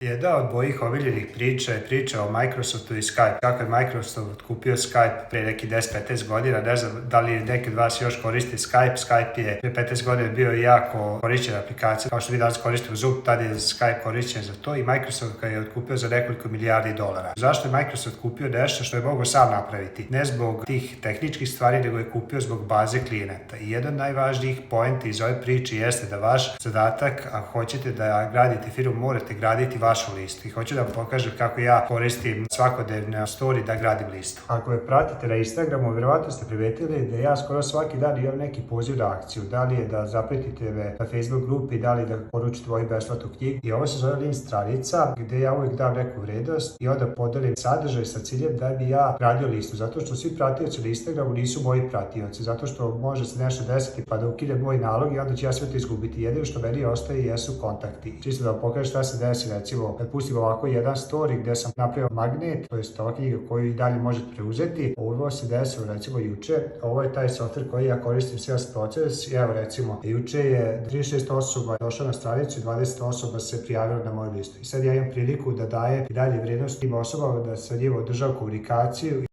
Jedna od mojih omiljenih priča je priča o Microsoftu i Skype. Kako je Microsoft kupio Skype pre neki 10-15 godina, ne znam da li neki od vas još koristi Skype. Skype je pre 15 godina bio jako korišćena aplikacija. Kao što vi danas koristimo Zoom, tada je Skype korišćen za to i Microsoft ga je otkupio za nekoliko milijardi dolara. Zašto je Microsoft kupio nešto što je mogao sam napraviti? Ne zbog tih tehničkih stvari, nego je kupio zbog baze klijenata. I jedan od najvažnijih pointa iz ove priče jeste da vaš zadatak, ako hoćete da gradite firmu, morate graditi vašu listu. I hoću da vam pokažem kako ja koristim svakodnevne story da gradim listu. Ako me pratite na Instagramu, verovatno ste primetili da ja skoro svaki dan imam neki poziv na akciju. Da li je da zapratite me na Facebook grupi, da li da poručite moju besplatnu knjigu. I ovo se zove link stranica gde ja uvijek dam neku vrednost i onda podelim sadržaj sa ciljem da bi ja gradio listu. Zato što svi pratioci na Instagramu nisu moji pratioci. Zato što može se nešto desiti pa da ukinem moj nalog i onda ću ja sve to izgubiti. Jedino što meni ostaje jesu kontakti. Čisto da vam pokažem šta se desi, recimo da pustim ovako jedan story gde sam napravio magnet, to je ova knjiga koju i dalje možete preuzeti. Ovo se desilo recimo juče, ovo je taj software koji ja koristim sales proces. Evo recimo, juče je 36 osoba došlo na stranicu i 20 osoba se prijavilo na moju listu. I sad ja imam priliku da dajem i dalje vrednost tim osobama, da sa njima održavam komunikaciju.